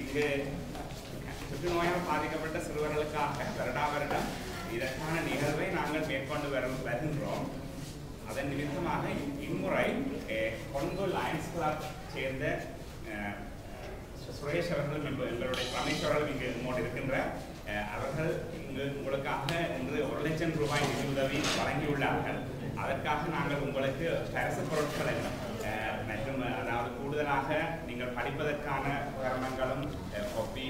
இங்கு புற்றுநோயால் பாதிக்கப்பட்ட சிறுவர்களுக்காக வருடா வருடம் இதற்கான நிகழ்வை நாங்கள் மேற்கொண்டு வருகின்றோம். அதன் நிமித்தமாக இம்முறை கொழும்பு லயன்ஸ் கிளப் சேர்ந்த சுரேஷ் அவர்கள் எங்களுடைய ரமேஷ் அவர்கள் இங்கு நம்மோடு இருக்கின்றார். அவர்கள் இங்கு உங்களுக்காக இன்று 1 லட்சம் ரூபாய் நிதியுதவி வழங்கியுள்ளார்கள். அதற்காக நாங்கள் உங்களுக்கு பரிசு பொருட்களை மற்றும் அதாவது கூடுதலாக நீங்கள் படிப்பதற்கான உபகரணங்களும் காப்பி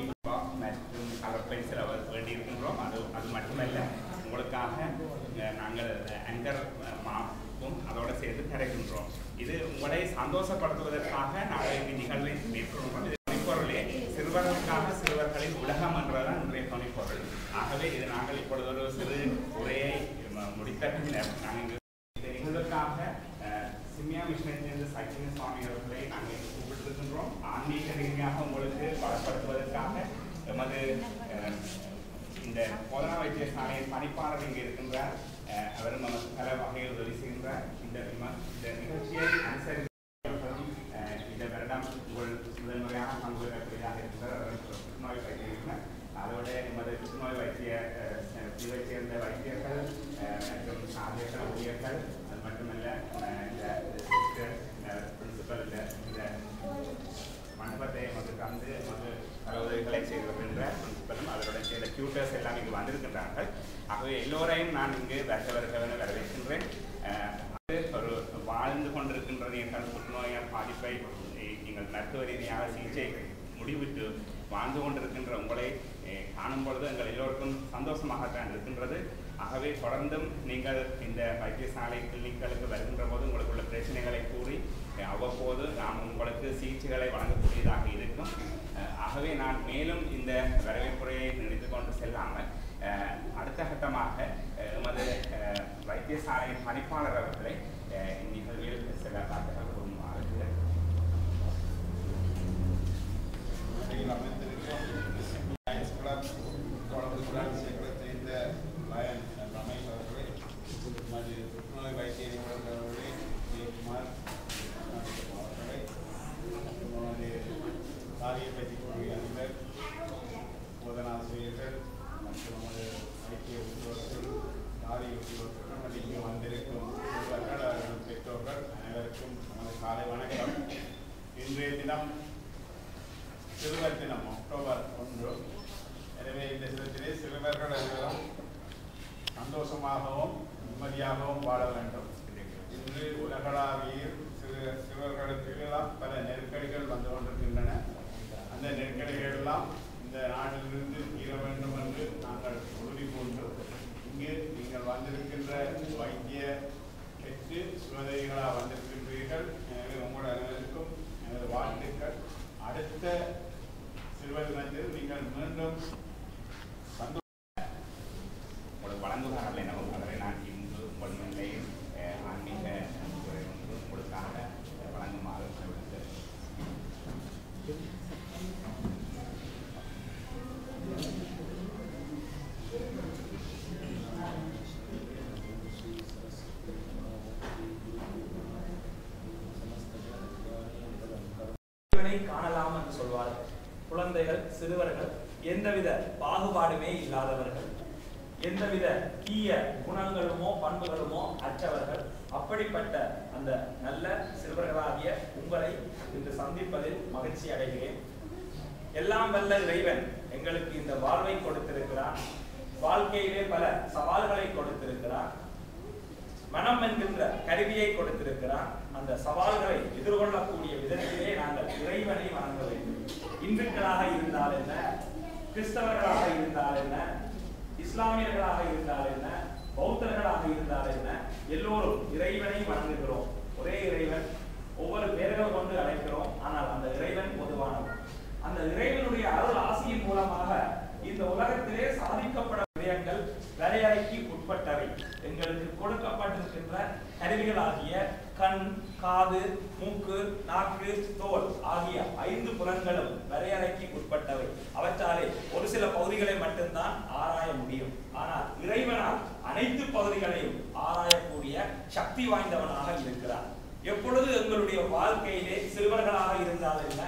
மற்றும் கலர் பென்சில் வேண்டியிருக்கின்றோம். அது மட்டுமல்ல, உங்களுக்காக நாங்கள் ஆங்கர் மாப்பும் அதோடு சேர்த்து தருகின்றோம். இது உங்களை சந்தோஷப்படுத்துவதற்காக நாங்கள் இந்த நிகழ்வை மேற்கொள்கிறோம். இது துணைப்பொருளே சிறுவர்களுக்காக சிறுவர்களின் உலகம் என்றதான் இன்றைய துணைப்பொருள். ஆகவே இது நாங்கள் இப்பொழுது ஒரு சிறு உரையை முடித்த பின்னர் நாங்கள் இந்த நிகழ்வுக்காக சிம்யா மிஷனை சேர்ந்த சச்சின் சுவாமி அவர்களை நாங்கள் கூப்பிட்டிருக்கின்றோம். ஆன்மீக ரீதியாக உங்களுக்கு பலப்படுத்துவதற்காக எமது இந்த போதனா வைத்தியசாலையின் பணிப்பாளர் இங்கே இருக்கின்றார். அவரும் நமக்கு பல வகையில் உதவி செய்கின்றார். இந்த நிகழ்ச்சியை அனுசரித்து இந்த வருடம் உங்கள் முதன்முறையாக பங்கு பெறக்கூடியதாக இருக்கின்றார். அவர் புற்றுநோய் வைத்தியர். அதோட எமது புற்றுநோய் பிரிவை சேர்ந்த வைத்தியர்கள் மற்றும் சாதியர்கள் ஊழியர்கள், அது மட்டுமல்ல பிரின்சிபல் இந்த மண்டபத்தை நமக்கு தந்து நமக்கு பல உதவிகளை செய்து வருகின்ற பிரின்சிபலும் அதனுடன் சேர்ந்த டியூட்டர்ஸ் எல்லாம் இங்கு வந்திருக்கின்றார்கள். ஆகவே எல்லோரையும் நான் இங்கு வருகவென வரவேற்கின்றேன். ஒரு வாழ்ந்து கொண்டிருக்கின்ற நீங்கள் புற்றுநோயால் பாதிப்பை நீங்கள் மருத்துவ ரீதியாக சிகிச்சை முடிவிட்டு வாழ்ந்து கொண்டிருக்கின்ற உங்களை காணும் பொழுது எங்கள் எல்லோருக்கும் சந்தோஷமாகத்தான் இருக்கின்றது. ஆகவே தொடர்ந்தும் நீங்கள் இந்த வைத்தியசாலை கிளினிக்களுக்கு வருகின்ற போது உங்களுக்கு உள்ள பிரச்சனைகளை கூறி அவ்வப்போது நாம் உங்களுக்கு சிகிச்சைகளை வழங்கக்கூடியதாக இருக்கும். ஆகவே நான் மேலும் இந்த வரவேற்புரையை நினைத்து கொண்டு செல்லாமல் அடுத்த கட்டமாக எமது வைத்தியசாலையின் பணிப்பாளர் அவர்களை இந்நிகழ்வில் சில வார்த்தைகள் கூறுமாறு புற்றுநோய் வைத்திய நிபுணர்களே ஜெயக்குமார் அவர்களை காரியை பற்றிக்கூடிய அதிபர் போதனாசிரியர்கள் மற்றும் நமது வைத்திய உத்தியோகர்கள் காரிய உத்தியோகர்கள் மற்றும் இங்கு வந்திருக்கும் அவர்கள் பெற்றோர்கள் அனைவருக்கும் நமது காலை வணக்கம். இன்றைய தினம் சிறுவர் தினம், அக்டோபர் 1. எனவே இந்த தினத்திலே சிறுவர்கள் அனைவரும் சந்தோஷமாகவும் நிம்மதியாகவும் வாழ வேண்டும். இன்று உலகளாவிய சிறுவர்களுக்கு எல்லாம் பல நெருக்கடிகள் வந்து கொண்டிருக்கின்றன. அந்த நெருக்கடிகள் எல்லாம் இந்த நாட்டிலிருந்து தீர வேண்டும் என்று நாங்கள் உறுதி பூண்டு இங்கு நீங்கள் வந்திருக்கின்ற வைத்திய பெற்று சுகதைகளாக வந்திருக்கின்றீர்கள். எனவே உங்கள் அனைவருக்கும் எனது வாழ்த்துக்கள். அடுத்த சிறுவர் தினத்தில் நீங்கள் மீண்டும் வழங்குகிறார்கள் எனவும் அவரை நான் இன்று உங்கள் முன்னிலையில் ஆன்மீக உங்களுக்காக வழங்குமாறு காணலாம் என்று சொல்வார்கள். குழந்தைகள், சிறுவர்கள் எந்தவித பாகுபாடுமே இல்லாதவர்கள், எந்தவித தீய குணங்களுமோ பண்புகளுமோ அற்றவர்கள். அப்படிப்பட்ட அந்த நல்ல சிறுவர்களாகிய உங்களை இன்று சந்திப்பதில் மகிழ்ச்சி அடைகிறேன். எல்லாம் வல்ல இறைவன் எங்களுக்கு இந்த வாழ்வை கொடுத்திருக்கிறார். வாழ்க்கையிலே பல சவால்களை கொடுத்திருக்கிறார். மனம் என்கின்ற கருவியை கொடுத்திருக்கிறார். அந்த சவால்களை எதிர்கொள்ளக்கூடிய விதத்திலே நாங்கள் இறைவனை வணங்க வேண்டும். இந்துக்களாக இருந்தால் என்ன, கிறிஸ்தவர்களாக இருந்தால் என்ன, இஸ்லாமியர்களாக இருந்தால் என்ன, பௌத்தர்களாக இருந்தால் என்ன, எல்லோரும் இறைவனை வணங்குகிறோம். ஒரே இறைவன், ஒவ்வொரு பேர்கள் கொண்டு அழைக்கிறோம். ஆனால் அந்த இறைவன் பொதுவானவர். அந்த இறைவனுடைய அருள் ஆசியின் மூலமாக இந்த உலகத்திலே சாதிக்கப்பட விடயங்கள் வரையறைக்கு உட்பட்டவை. எங்களுக்கு கொடுக்கப்பட்டிருக்கின்ற கருவிகளாகிய கண், காது, மூக்கு, நாக்கு, தோல் ஆகிய 5 புலன்களும் வரையறைக்கு உட்பட்டவை. அவற்றாலே ஒரு சில பகுதிகளை மட்டும்தான் ஆராய முடியும். ஆனால் இறைவனால் அனைத்து பகுதிகளையும் ஆராயக்கூடிய சக்தி வாய்ந்தவனாக இருக்கிறார். எப்பொழுது எங்களுடைய வாழ்க்கையிலே சிறுவர்களாக இருந்தால் என்ன,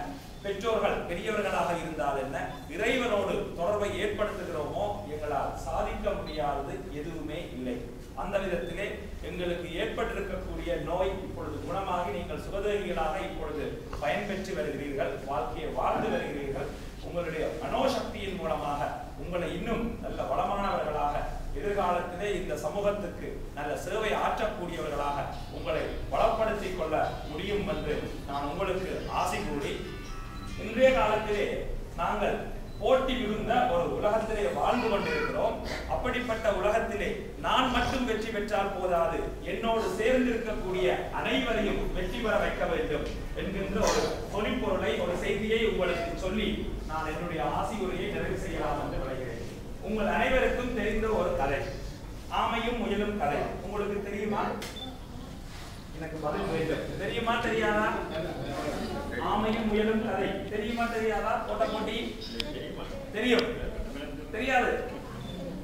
பெற்றோர்கள் பெரியவர்களாக இருந்தால் என்ன, இறைவனோடு தொடர்பை ஏற்படுத்துகிறோமோ எங்களால் சாதிக்க முடியாதது எதுவுமே இல்லை. அந்த விதத்திலே எங்களுக்கு ஏற்பட்டிருக்கக்கூடிய நோய் இப்பொழுது குணமாகி நீங்கள் சுகதேகிகளாக இப்பொழுது பயன்பெற்று வருகிறீர்கள், வாழ்க்கையை வாழ்ந்து வருகிறீர்கள். உங்களுடைய மனோசக்தியின் மூலமாக உங்களை இன்னும் நல்ல வளமானவர்களாக, எதிர்காலத்திலே இந்த சமூகத்துக்கு நல்ல சேவை ஆற்றக்கூடியவர்களாக உங்களை வளப்படுத்திக் கொள்ள முடியும் என்று நான் உங்களுக்கு ஆசை கூறி, இன்றைய காலத்திலே நாங்கள் போட்டி மிகுந்த ஒரு உலகத்திலே வாழ்ந்து கொண்டிருக்கிறோம். அப்படிப்பட்ட உலகத்திலே நான் மட்டும் வெற்றி பெற்றால் போதாது, என்னோடு சேர்ந்திருக்கக்கூடிய அனைவரையும் வெற்றி பெற வைக்க வேண்டும் என்கின்ற ஒரு தொனிப்பொருளை, ஒரு செய்தியை உங்களுக்கு சொல்லி நான் என்னுடைய ஆசியுரையை நிறைவு செய்யலாம் என்று விளைகிறேன். உங்கள் அனைவருக்கும் தெரிந்த ஒரு கதை, ஆமையும் முயலும் கதை. உங்களுக்கு தெரியுமா? எனக்கு பதில் வேண்டும். தெரியுமா தெரியாதா? ஆமையும் முயலும் கதை தெரியுமா தெரியாதா? போட்ட போட்டி தெரியும், தெரியாது?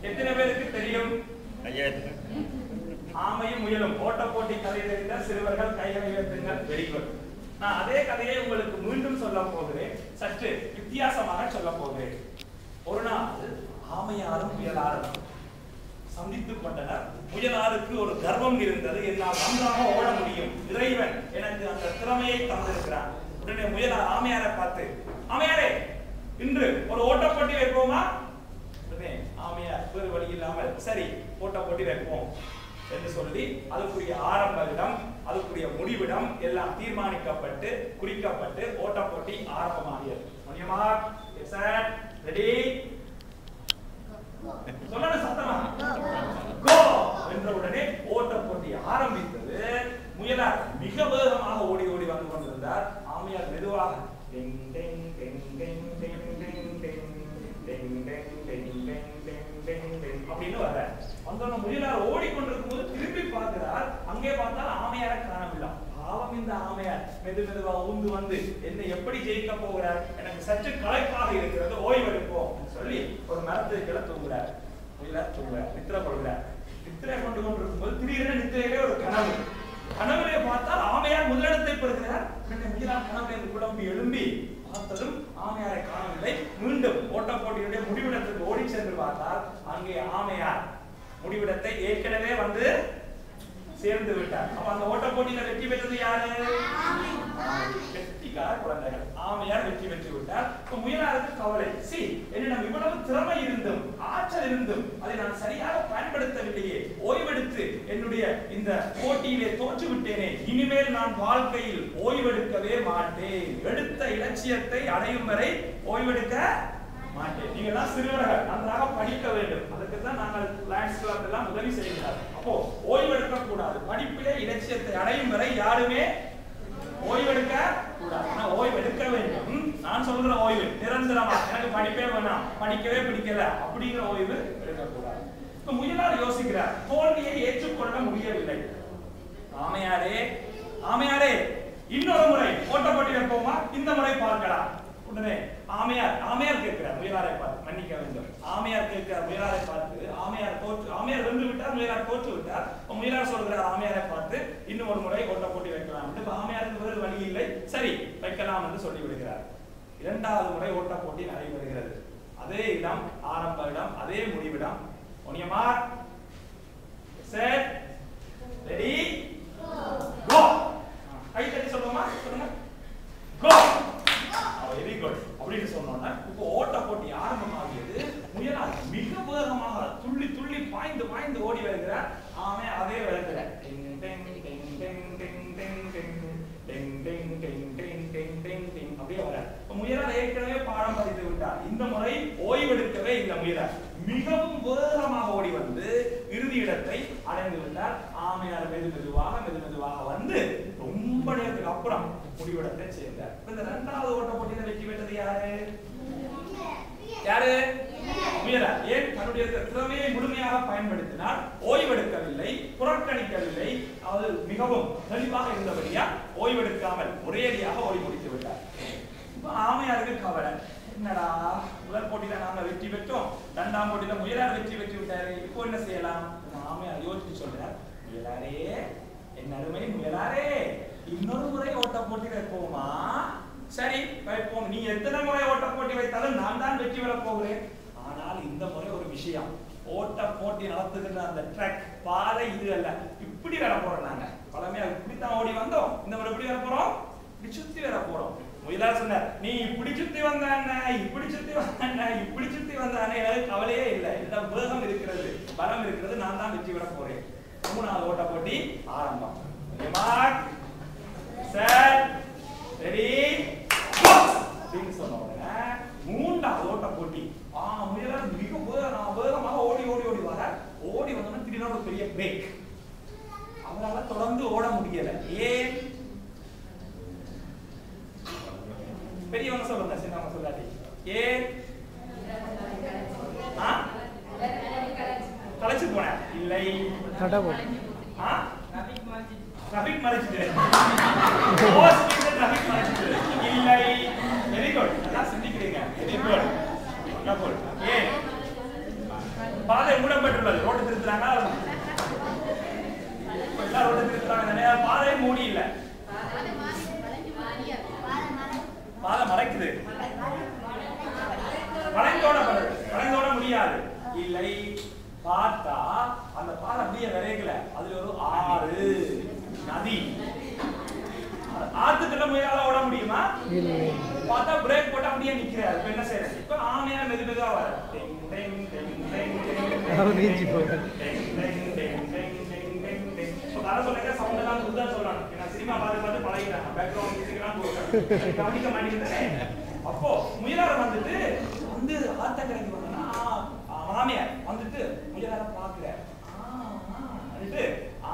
எத்தனை பேருக்கு தெரியும்? ஆமையும் முயலும் ஓட்ட போட்டி கதை தெரிந்த சிறுவர்கள் கைகளை உயர்த்துங்கள். Very good. நான் அதே கதையை உங்களுக்கு மீண்டும் சொல்ல போகிறேன், சற்று வித்தியாசமாக சொல்ல போகிறேன். ஒரு நாள் ஆமையாரும் முயலாரும் சந்தித்துக் கொண்டனர். முயலாருக்கு ஒரு கர்வம் இருந்தது, என்னால் நன்றாக ஓட முடியும், இறைவன் எனக்கு அந்த திறமையை தந்திருக்கிறான். உடனே முயலார் ஆமையாரை பார்த்து, ஆமையாரே இன்று ஒரு ஓட்ட போட்டி வைப்போமா? உடனே ஆமையார் வேறு வழி இல்லாமல் சரி ஓட்ட போட்டி வைப்போம் என்று சொல்லி அதுக்குரிய ஆரம்ப இடம், அதுக்குரிய முடிவிடம் எல்லாம் தீர்மானிக்கப்பட்டு குறிக்கப்பட்டு ஓட்ட போட்டி ஆரம்பமாகியது. ரெடி சொல்லணும் சத்தமா, கோ என்ற உடனே ஓட்ட போட்டி ஆரம்பித்தது. முயலார் மிக வேகமாக ஓடி ஓடி வந்து கொண்டிருந்தார். ஆமையார் மெதுவாக அப்படின்னு வர வந்தோட முயலார் ஓடிக்கொண்டிருக்கும் போது திரும்பி பார்க்கிறார். அங்கே பார்த்தால் ஆமையாரை காணவில்லை. பாவம், இந்த ஆமையார் மெதுவா ஊந்து வந்து என்னை எப்படி ஜெயிக்க போகிறார், எனக்கு சற்று களைப்பாக இருக்கிறது, ஓய்வெடுப்போம் சொல்லி ஒரு மரத்துக்கு கீழே தூங்குறார். முயலார் தூங்குறார், நித்திரை கொள்கிறார். நித்திரை கொண்டு கொண்டிருக்கும் போது திடீரென நித்திரையிலே ஒரு கனவு. கனவுலே பார்த்தால் ஆமையார் முதலிடத்தை பெறுகிறார். முயலார் கனவுல குழம்பி எழும்பி பார்த்ததும் ஆமையாரை காணவில்லை. மீண்டும் ஓட்ட போட்டியுடைய முடிவிடத்துக்கு ஓடி சென்று பார்த்தால் அங்கே ஆமையார் முடிவிடத்தை ஏற்கனவே வந்து சேர்ந்து விட்டார். அப்ப அந்த ஓட்ட போட்டியில வெற்றி பெற்றது யாரு? வெற்றிக்கார குழந்தைகள். ஆமையார் வெற்றி பெற்று விட்டார். இப்ப முயலாருக்கு கவலை, என்னிடம் இவ்வளவு திறமை இருந்தும் ஆற்றல் இருந்தும் அதை நான் சரியாக பயன்படுத்தவில்லையே, ஓய்வெடுத்து என்னுடைய இந்த போட்டியிலே தோற்று விட்டேனே, இனிமேல் நான் வாழ்க்கையில் ஓய்வெடுக்கவே மாட்டேன், எடுத்த இலட்சியத்தை அடையும் வரை ஓய்வெடுக்க மாட்டேன். நீங்க எல்லாம் சிறுவர்கள் நன்றாக படிக்க வேண்டும், அதுக்கு தான் நாங்கள் லைன்ஸ் கிளப் எல்லாம் உதவி செய்கிறார். அப்போ ஓய்வெடுக்க கூடாது, படிப்பிலே இலட்சியத்தை அடையும் வரை யாருமே ஓய்வெடுக்க கூடாது. ஆனா ஓய்வெடுக்க வேண்டும். நான் சொல்கிற ஓய்வு நிரந்தரமா, எனக்கு படிப்பே வேணாம், படிக்கவே பிடிக்கல அப்படிங்கிற ஓய்வு எடுக்கக்கூடாது. இப்ப முயலார் யோசிக்கிறார், தோல்வியை ஏற்றுக்கொள்ள முடியவில்லை. ஆமையாரே இன்னொரு முறை ஓட்ட போட்டி வைப்போமா, இந்த முறை பார்க்கலாம். உடனே ஆமையார் கேட்கிறார் முயலாரை பார்த்து, மன்னிக்க வேண்டும், ஆமையார் கேட்கிறார் முயலாரை பார்த்து, ஆமையார் வென்று விட்டார், முயலார் தோற்று விட்டார். முயலார் சொல்கிறார் ஆமையாரை பார்த்து, இன்னும் ஒரு முறை ஓட்ட போட்டி வைக்கலாம். இப்ப ஆமையாருக்கு வேறு வழி இல்லை, சரி வைக்கலாம் என்று சொல்லி விடுகிறார். இரண்டாவது முறை ஓட்ட போட்டி நடைபெறுகிறது. அதே இடம், ஆரம்ப இடம், அதே முடிவிடம். ஒனியமார் செட் ரெடி கோ. கை தட்டி சொல்லுமா, சொல்லுங்க கோ. வெரி குட் அப்படின்னு சொன்னோன்னா இப்போ ஓட்ட போட்டி ஆரம்பமாகியது. முயலார் மிக வேகமாக துள்ளி துள்ளி பாய்ந்து பாய்ந்து ஓடி வருகிறார். ஆமே அதே வருகிறார். அப்படியே வர முயலார் ஏற்கனவே பாடம் படித்து விட்டார். இந்த முறை ஓய்வெடுக்கவே இந்த முயலார் மிகவும் வேகமாக ஓடி வந்து இறுதி இடத்தை அடைந்து விட்டார். ஆமையார் மெதுவாக வந்து ரொம்ப நேரத்துக்கு அப்புறம் முடிவிடத்தை சேர்ந்தார். இந்த இரண்டாவது ஓட்ட போட்டியில வெற்றி பெற்றது யாரு? முயலார். ஏன்? தன்னுடைய திறமையை முழுமையாக பயன்படுத்தினார், ஓய்வெடுக்கவில்லை, புறக்கணிக்கவில்லை. அது மிகவும் தெளிவாக இருந்தபடியா ஓய்வெடுக்காமல் ஒரேடியாக ஓய்வு முடித்து விட்டார். இப்ப ஆமையாருக்கு கவலை, என்னடா முதல் போட்டியில நாங்க வெற்றி பெற்றோம், இரண்டாம் போட்டியில முயலார் வெற்றி பெற்று விட்டாரு, இப்போ என்ன செய்யலாம்? ஆமையார் யோசிச்சு சொல்றார், முயலாரே, என் அருமை முயலாரே, இன்னொரு முறை ஓட்ட போட்டி வைப்போமா சரி வைப்போம், நீ எத்தனை முறை ஓட்ட போட்டி வைத்தாலும் நான் தான் வெற்றி பெற போகிறேன். ஆனால் இந்த முறை ஒரு விஷயம், ஓட்ட போட்டி நடத்துகின்ற அந்த ட்ராக் பாதை இது அல்ல, இப்படி வர போறோம். நாங்க பழமையா இப்படித்தான் ஓடி வந்தோம், இந்த முறை இப்படி வர போறோம், இப்படி சுத்தி வர போறோம். முயலார் சொன்னார், நீ இப்படி சுத்தி வந்தானே, இப்படி சுத்தி வந்தானே, இப்படி சுத்தி வந்தானே, எனக்கு கவலையே இல்லை, இந்த வேகம் இருக்கிறது, பலம் இருக்கிறது, நான் தான் வெற்றி பெற போறேன். 3வது ஓட்ட போட்டி ஆரம்பம். சார் ரெடி அப்படின்னு சொன்ன உடனே 3வது ஓட்ட போட்டி முயலார் மிக வேகமாக ஓடி ஓடி ஓடி வர, ஓடி வந்தோன்னா திடீர்னு ஒரு பெரிய பிரேக். அவரால் தொடர்ந்து ஓட முடியல. ஏன்? பெரியவங்க சொல்லுங்க, சின்னவங்க சொல்லாதே. ஏன்? களைச்சு போன இல்லை, டிராபிக் மறைச்சிட்டு இல்லை. வெரி குட், நல்லா சிந்திக்கிறீங்க. Very good. ஏன்? பாதை மூடப்பட்டுள்ளது. ரோடு திருத்துறாங்க, ரோடு திருத்துறாங்க, பாதை மூடி இல்ல, பாதை மறைக்குது, வளைந்தோட முடியாது. இல்லை, பார்த்தா அந்த பாதை அப்படியே விரைக்கல, அதுல ஒரு ஆறு நதி. ஆத்துக்குள்ள முயலால ஓட முடியுமா? பார்த்தா பிரேக் போட்டு அப்படியே நிக்கிறாரு. இப்ப என்ன செய்யறது? இப்ப ஆமையா மெதுவா வர சவுண்ட் எல்லாம் புதுதான் சொல்றாங்க. சினிமா பார்த்து பழகிறாங்க, பேக்ரவுண்ட் மியூசிக் எல்லாம் போடுறாங்க, கவனிக்க மாட்டேங்குது. அப்போ முயலார வந்துட்டு வந்து ஆத்தங்கரைக்கு வந்தா ஆமையார் வந்துட்டு முயலார பாக்குற,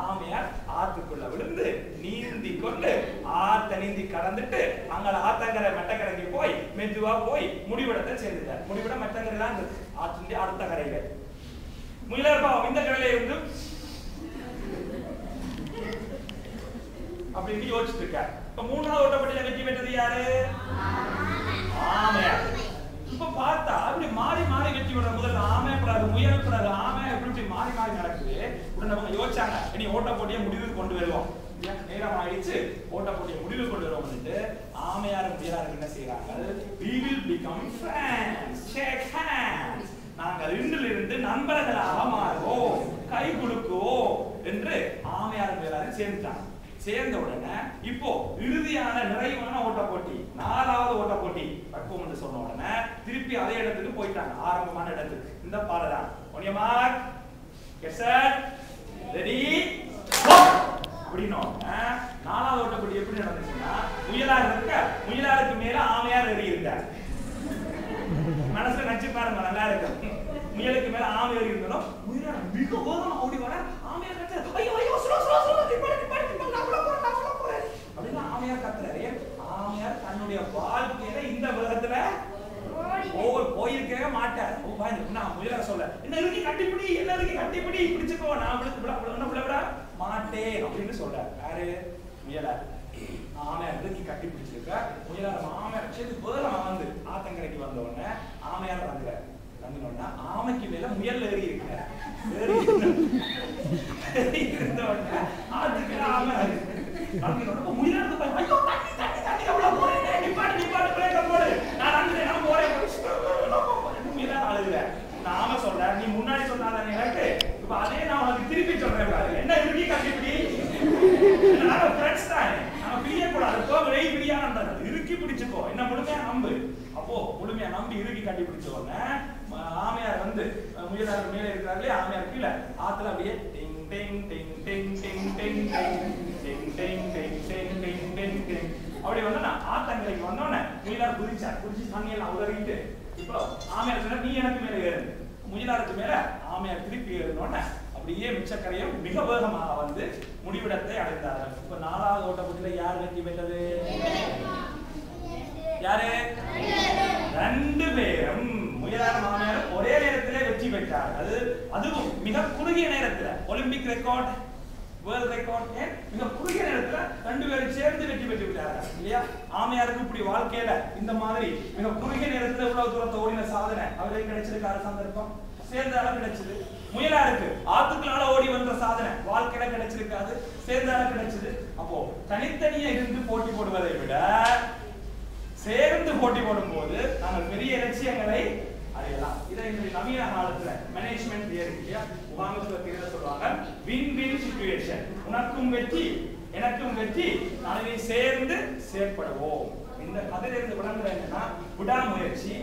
ஆமையார் ஆத்துக்குள்ள விழுந்து நீந்தி கொண்டு ஆத்த நீந்தி கடந்துட்டு அங்க ஆத்தங்கரை மெட்டக்கரைக்கு போய் மெதுவா போய் முடிவிடத்தை சேர்ந்துட்டார். முடிவிடம் மெட்டக்கரை தான் ஆற்று அடுத்த கரையில. முயலார் பாவம் இந்த கரையில இருந்து அப்படின்னு யோசிச்சுட்டு இருக்கார். இப்ப 3வது ஓட்டப்பட்டியில வெற்றி பெற்றது யாரு? ஆமையார். இப்ப பார்த்தா அப்படி மாறி மாறி வெற்றி பெற, முதல்ல ஆமை பிறகு முயல் பிறகு ஆமை, எப்படி மாறி மாறி நடக்குது. உடனே அவங்க யோசிச்சாங்க, இனி ஓட்ட போட்டியை முடிவுக்கு கொண்டு வருவோம், நேரம் ஆயிடுச்சு, ஓட்ட போட்டியை முடிவுக்கு கொண்டு வருவோம்னு ஆமையாரும் முயலாரும் என்ன செய்யறாங்க? We will become friends, shake hands. நாங்கள் இன்றிலிருந்து நண்பர்களாக மாறுவோம், கை குலுக்குவோம் என்று ஆமையாரும் முயலாரும் சேர்ந்துட்டாங்க. சேர்ந்த உடனே இப்போ இறுதியான நிறைவான ஓட்ட போட்டி, 4வது ஓட்ட போட்டி வைப்போம் என்று சொன்ன உடனே திருப்பி அதே இடத்துக்கு போயிட்டாங்க, ஆரம்பமான இடத்துக்கு. இந்த பாடதான் ஒன்னியமார் கெசட் ரெடி அப்படின்னா 4வது ஓட்ட போட்டி எப்படி நடந்துச்சுன்னா, முயலார் இருக்க, முயலாருக்கு மேல ஆமையார் ஏறி இருந்தார். மனசுல நச்சு பாருங்க, நல்லா இருக்கு. முயலுக்கு மேல ஆமை ஏறி இருந்தாலும் முயலார் மிக வேகமா ஓடி வர, ஆமையார் கத்த ஐயோ ஐயோ ஸ்லோ ஸ்லோ ஸ்லோ அப்படின்னா ஆமையார் கத்துறாரு. ஆமையார் தன்னுடைய வாழ்க்கையில இந்த வேகத்துல போயிருக்கவே மாட்டார். நான் முயலார சொல்ல, என்ன இருக்கு கட்டிப்பிடி, என்ன இருக்கு கட்டிப்பிடி, பிடிச்சுக்கோ, நான் விட மாட்டேன் அப்படின்னு சொல்றாரு. யாரு? முயலார். ஆமையார் இருக்கு கட்டி பிடிச்சிருக்க. முயலார் ஆமையார் சேர்ந்து வேகமா வந்து ஆத்தங்கரைக்கு வந்த உடனே ஆமையார் வந்துறாரு. வந்தோடனே ஆமைக்கு மேல முயல் ஏறி இருக்கிறார். இருந்த உடனே ஆத்துக்கு ஆமை முயலாருக்கு ஐயோ தண்ணி தண்ணி தண்ணி எவ்வளவு போறேன், நிப்பாடு நிப்பாடு பிரேக்க போடு, நான் அங்கே நான் போறேன். முயலார் அழுகுறேன். நாம சொல்றேன், நீ முன்னாடி சொன்னாத எனக்கு இப்ப அதே நான் உனக்கு திருப்பி சொல்றேன். என்ன இறுதி கட்டிப்பிடி, நாங்க ஃப்ரெண்ட்ஸ் தான், நாங்க பிரிய கூடாது, வெய் பிரியானது இறுக்கி பிடிச்சுக்கோ, என்ன முழுமையா நம்பு. அப்போ முழுமையா நம்பி இறுக்கி கட்டி பிடிச்ச உடனே ஆமையார் வந்து முயலார் மேலே இருக்கிறார்களே, ஆமையார் கீழே ஆத்துல அப்படியே டிங் டிங் டிங் டிங் டிங் டிங் டிங் டிங் டிங் டிங் டிங் டிங் டிங் அப்படி வந்து நான் ஆத்தங்கரைக்கு வந்தோடனே முயலார் குதிச்சார். குதிச்சு தண்ணியெல்லாம் உதறிட்டு இப்போ ஆமையார் சொன்னா, நீ எனக்கு மேல ஏறு. முயலாருக்கு மேல ஆமையார் திருப்பி ஏறினோடனே அப்படியே மிச்சக்கரையும் மிக வேகமாக வந்து முடிவிடத்தை அடைந்தார்கள். இப்ப 4வது ஓட்ட போட்டியில யார் வெற்றி பெற்றது? யாரு? 2 பேரும் முயலாரும் ஆமையாரும் ஒரே நேரத்திலே வெற்றி பெற்றார்கள். அதுவும் மிக குறுகிய நேரத்துல. ஒலிம்பிக் ரெக்கார்ட், வேர்ல்ட் ரெக்கார்ட் மிக குறுகிய நேரத்துல 2 பேரும் சேர்ந்து வெற்றி பெற்று விட்டார்கள் இல்லையா? ஆமையாருக்கு இப்படி வாழ்க்கையில இந்த மாதிரி மிக குறுகிய நேரத்துல இவ்வளவு தூரத்தை ஓடின சாதனை அவருக்கு கிடைச்சிருக்காரு. சந்தர்ப்பம் சேர்ந்தாலும் கிடைச்சது. முயலாருக்கு ஆத்துக்களால ஓடி வந்த சாதனை வாழ்க்கையில கிடைச்சிருக்காது, சேர்ந்தாலும் கிடைச்சது. அப்போ தனித்தனியா இருந்து போட்டி போடுவதை விட சேர்ந்து போட்டி போடும்போது நாங்கள் பெரிய இலட்சியங்களை அடையலாம். இதை இந்த நவீன காலத்துல மேனேஜ்மெண்ட் தியரி முகாமித்துவ தியரியில சொல்லுவாங்க வின் வின் சிச்சுவேஷன். உனக்கும் வெற்றி எனக்கும் வெற்றி, நாளை சேர்ந்து செயற்படுவோம். இந்த கதையிலிருந்து விளங்குற என்னன்னா விடாமுயற்சி.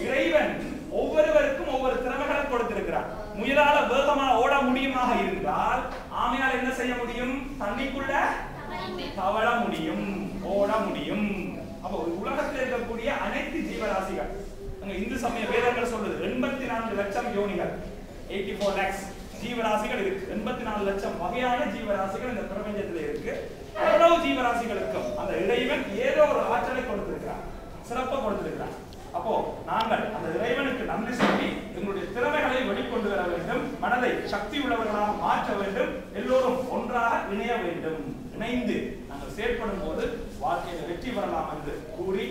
இறைவன் ஒவ்வொருவருக்கும் ஒவ்வொரு திறமைகளை கொடுத்திருக்கிறார். முயலால வேகமா ஓட முடியுமாக இருந்தால் ஆமையால் என்ன செய்ய முடியும்? தண்ணிக்குள்ள தவள முடியும், ஓட முடியும். அப்போ உலகத்தில் இருக்கக்கூடிய அனைத்து ஜீவராசிகள், இந்து சமய வேதங்கள் சொல்லுது 84 லட்சம் யோனிகள், 84 lakhs ஜீவராசிகள் இருக்கு. 84 லட்சம் வகையான ஜீவராசிகள் இந்த பிரபஞ்சத்தில் இருக்கு. அவ்வளவு ஜீவராசிகளுக்கும் அந்த இறைவன் ஏதோ ஒரு ஆற்றலை கொடுத்திருக்கிறார், சிறப்பை கொடுத்திருக்கிறார். அப்போ நாங்கள் அந்த இறைவனுக்கு நன்றி சொல்லி எங்களுடைய திறமைகளை வெளிக்கொண்டு வர வேண்டும், மனதை சக்தி உள்ளவர்களாக மாற்ற வேண்டும், எல்லோரும் ஒன்றாக இணைய வேண்டும். இணைந்து நாங்கள் செயற்படும் போது வாழ்க்கையில் வெற்றி பெறலாம் என்று கூறி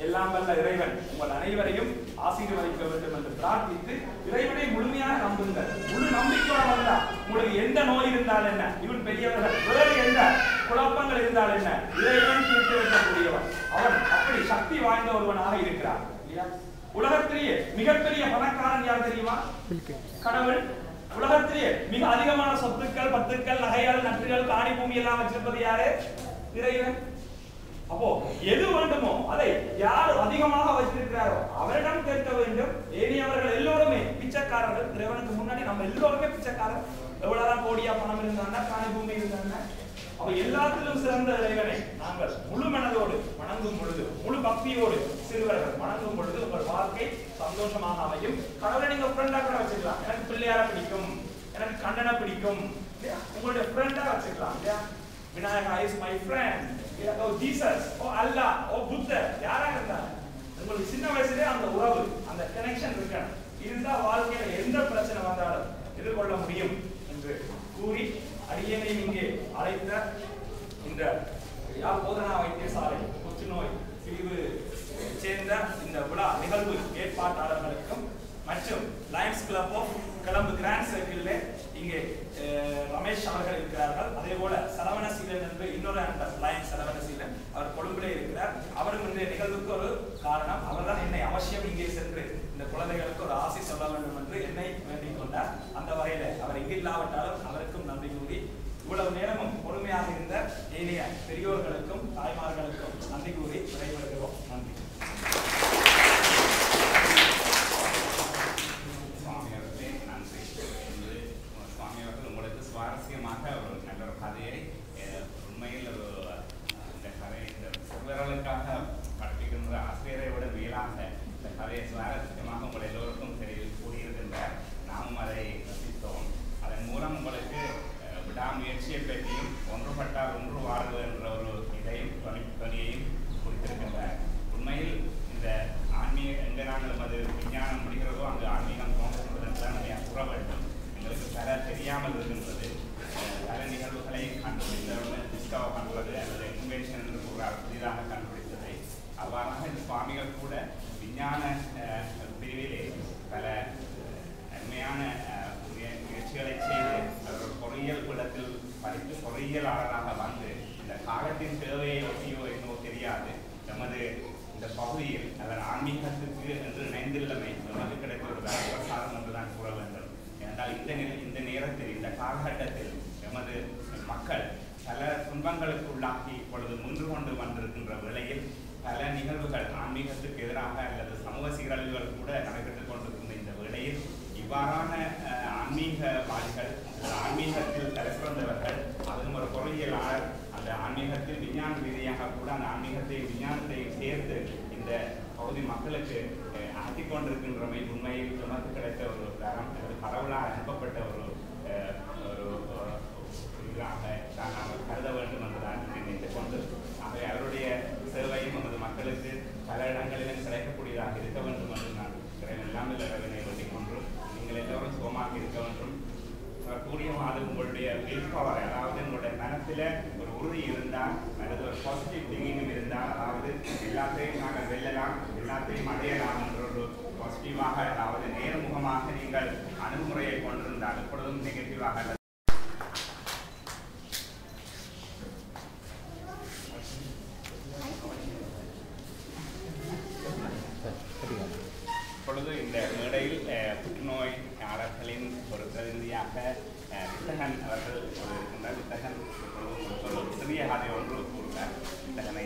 எல்லாம் வல்ல இறைவன் உங்கள் அனைவரையும் ஆசீர்வதிக்க வேண்டும் என்று பிரார்த்தித்து, இறைவனை முழுமையாக நம்புங்கள். முழு நம்பிக்கையோட வந்தா உங்களுக்கு எந்த நோய் இருந்தால் என்ன, இவன் பெரியவர்கள் வேறு எந்த குழப்பங்கள் இருந்தால் என்ன, இறைவன் தீர்த்து வைக்கக்கூடியவன். அவன் அப்படி சக்தி வாய்ந்த ஒருவனாக இருக்கிறார். உலகத்திலேயே மிகப்பெரிய பணக்காரன் யார் தெரியுமா? கடவுள். உலகத்திலேயே மிக அதிகமான சொத்துக்கள், பத்துக்கள், நகைகள், நட்டுகள், காணி பூமி எல்லாம் வச்சிருப்பது யாரு? இறைவன். அப்போ எது வேண்டுமோ அதை யார் அதிகமாக வச்சிருக்கிறாரோ அவரிடம் கேட்க வேண்டும். ஏனியவர்கள் எல்லோருமே பிச்சைக்காரர்கள். இறைவனுக்கு முன்னாடி நம்ம எல்லோருமே பிச்சைக்காரர். எவ்வளவுதான் கோடியா பணம் இருந்தாங்க, காணி பூமி இருந்தாங்க. அப்ப எல்லாத்திலும் சிறந்த இறைவனை நாங்கள் முழு மனதோடு வணங்கும் பொழுது, முழு பக்தியோடு சிறுவர்கள் வணங்கும் பொழுது உங்கள் வாழ்க்கை சந்தோஷமாக அமையும். கடவுளை நீங்க ஃப்ரெண்டா கூட வச்சுக்கலாம். எனக்கு பிள்ளையார பிடிக்கும், எனக்கு கண்ணனை பிடிக்கும், உங்களுடைய ஃப்ரெண்டா வச்சுக்கலாம் இல்லையா? Vinayaka is my friend, oh Jesus, oh Allah, oh புத்தர், யாராக இருந்தாங்க உங்களுக்கு சின்ன வயசுலயே அந்த உறவு, அந்த கனெக்ஷன் இருக்கணும். இருந்தா வாழ்க்கையில எந்த பிரச்சனை வந்தாலும் எதிர்கொள்ள முடியும் என்று கூறி அடியேனை இங்கே அழைத்த இந்த யாழ் போதனா வைத்தியசாலை புற்றுநோய் பிரிவு சேர்ந்த இந்த விழா நிகழ்வு ஏற்பாட்டாளர்களுக்கும் மற்றும் lions club of Colombo grand சர்க்கிளில் இங்கே ரமேஷ் அவர்கள் இருக்கிறார்கள். அதே போல சரவணசீலன் என்று இன்னொரு லயன்ஸ் சரவணசீலன், அவர் கொழும்பிலே இருக்கிறார். அவரும் இன்றைய நிகழ்வுக்கு ஒரு காரணம். அவர்தான் என்னை அவசியம் இங்கே சென்று இந்த குழந்தைகளுக்கு ஒரு ஆசை சொல்ல வேண்டும் என்று என்னை வேண்டிக் கொண்டார். அந்த வகையில அவர் இங்கே இல்லாவிட்டாலும் அவருக்கும் நன்றி கூறி, இவ்வளவு நேரமும் பொறுமையாக இருந்த ஏனைய பெரியோர்களுக்கும் தாய்மார்களுக்கும் நன்றி கூறி விடைபெறுகிறோம். நன்றி. சுவாரஸ்யமாக ஒரு நல்ல ஒரு கதையை உண்மையில் இந்த கதை இந்த சிறுவர்களுக்காக படிக்கின்ற ஆசிரியரை விட மேலாக இந்த கதையை சுவாரஸ்யமாக உங்கள் எல்லோருக்கும் கூறியிருக்கின்ற நாமும் அதை ரசித்தோம். அதன் மூலம் உங்களுக்கு விடாமுயற்சியை பற்றியும் ஒன்றுபட்டால் ஒன்று வாழ்வு என்ற ஒரு இதையும் துணியையும் குறித்திருக்கின்றார். உண்மையில் இந்த ஆன்மீக எங்கே நாங்கள் அது விஞ்ஞானம் முடிகிறதோ அங்கு ஆன்மீகம் தோன்றுவதற்கு தான் நிறைய கூற வேண்டும். எங்களுக்கு பல தெரியாமல் இருக்கின்றது. பல நிகழ்வுகளை கண்டுபிடித்தவர்கள் டிஸ்கவர் பண்ணுறது அல்லது இன்வென்ஷன் என்று கூறார், புதிதாக கண்டுபிடித்ததை. அவ்வாறாக இந்த சுவாமிகள் கூட விஞ்ஞான பிரிவிலே பல அருமையான முயற்சிகளை செய்து அவர் பொறியியல் பீடத்தில் படித்து பொறியியலாளராக வந்து இந்த காலத்தின் தேவையை ஒட்டியோ என்னவோ தெரியாது நமது இந்த பகுதியில் அவர் ஆன்மீகத்துக்கு என்று இணைந்துள்ளமை நமக்கு கிடைத்த ஒரு பிரசாரம் என்றுதான் கூற வேண்டும். ஏனென்றால் இந்த நேரத்தில் இந்த காலகட்டத்தில் எமது மக்கள் பல துன்பங்களுக்கு உள்ளாகி இப்பொழுது முன்று கொண்டு வந்திருக்கின்ற வேளையில் பல நிகழ்வுகள் ஆன்மீகத்துக்கு எதிராக அல்லது சமூக சீரழிவுகள் கூட நடைபெற்றுக் கொண்டிருக்கின்ற இந்த வேளையில் இவ்வாறான ஆன்மீகவாதிகள், ஆன்மீகத்தில் தலைசிறந்தவர்கள், அதுவும் ஒரு பொறியியலாளர், அந்த ஆன்மீகத்தில் விஞ்ஞான ரீதியாக கூட அந்த ஆன்மீகத்தையும் விஞ்ஞானத்தையும் சேர்த்து இந்த பகுதி மக்களுக்கு ஆற்றிக் கொண்டிருக்கின்றமை உண்மையில் நமக்கு கிடைத்த ஒரு தரம் அல்லது கடவுளால் அனுப்பப்பட்ட ஒரு இதாக தான் நாம் கருத வேண்டும் என்றுதான் நினைத்துக் கொண்டு அவை அவருடைய சேவையும் நமது மக்களுக்கு பல இடங்களிலும் கிடைக்கக்கூடியதாக இருக்க வேண்டும் என்று நான் எல்லாம் இறைவனை வேண்டிக் கொண்டு நீங்கள் எல்லோரும் சுகமாக இருக்க வேண்டும். கூடியவாறு உங்களுடைய வில் பவர், அதாவது உங்களுடைய மனத்தில் ஒரு உறுதி இருந்தால், அல்லது ஒரு பாசிட்டிவ் திங்கிங் இருந்தால், அதாவது எல்லாத்தையும் நாங்கள் வெல்லலாம், எல்லாத்தையும் அடையலாம் என்ற ஒரு பாசிட்டிவாக, அதாவது நேர்முகமாக நீங்கள் அணுகுமுறையை கொண்டிருந்தால் எப்பொழுதும் நெகட்டிவாக இப்பொழுது இந்த மேடையில் புற்றுநோயாளர்களின் ஒரு பிரதிநிதியாக வித்தகன் அவர்கள் இருக்கின்றார். வித்தகன் ஒரு சிறிய கதை ஒன்று கூறுகிறார். வித்தகனை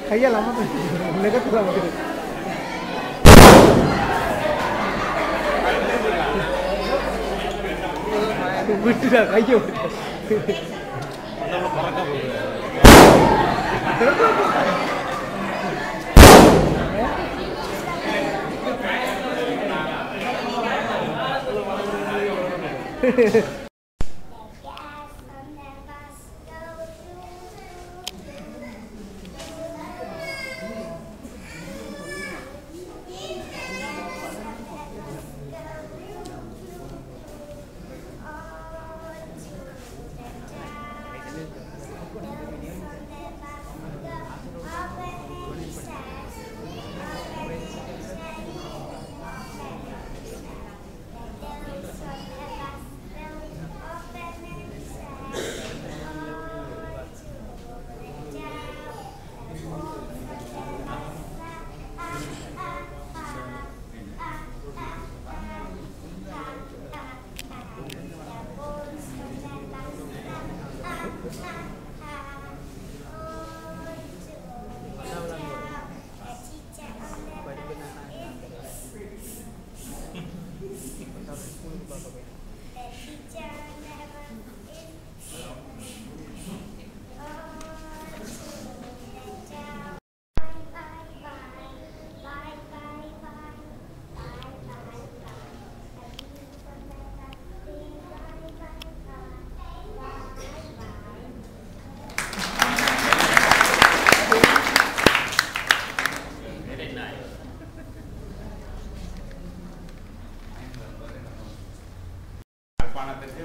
கையா லம்ம நெகட்டிவா வந்துரு விட்டுடா கையை விட்டு அந்த பறக்க போகுது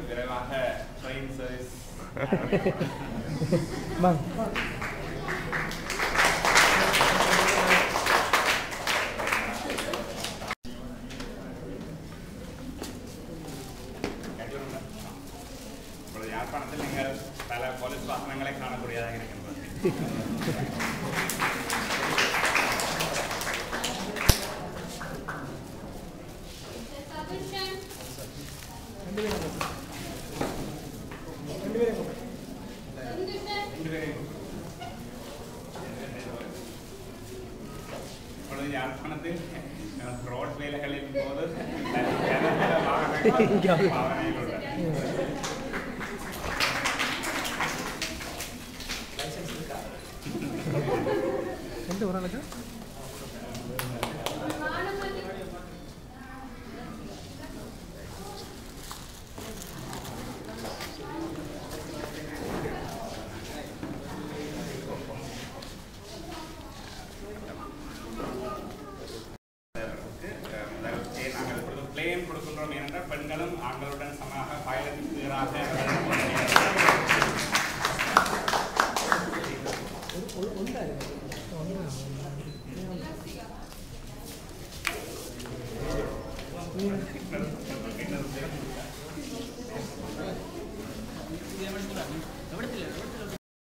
விரைவாக train service. Bang. இப்பொழுது யாழ்ப்பாணத்தில் நீங்கள் பல போலீஸ் வாகனங்களை காணக்கூடியதாக இருக்கின்றது. இப்பொழுது யாழ்ப்பாணத்தில் ரோட் வேலைகளின் போது வாகனங்கள் உள்ளன. லைசன்ஸ் இருக்கா? எந்த ஊராளுக்கு பிளேன் கொடுக்கின்றோம். ஏனென்றால் பெண்களும் ஆண்களுடன் சமமாக பைலட்டுக்கு எதிராக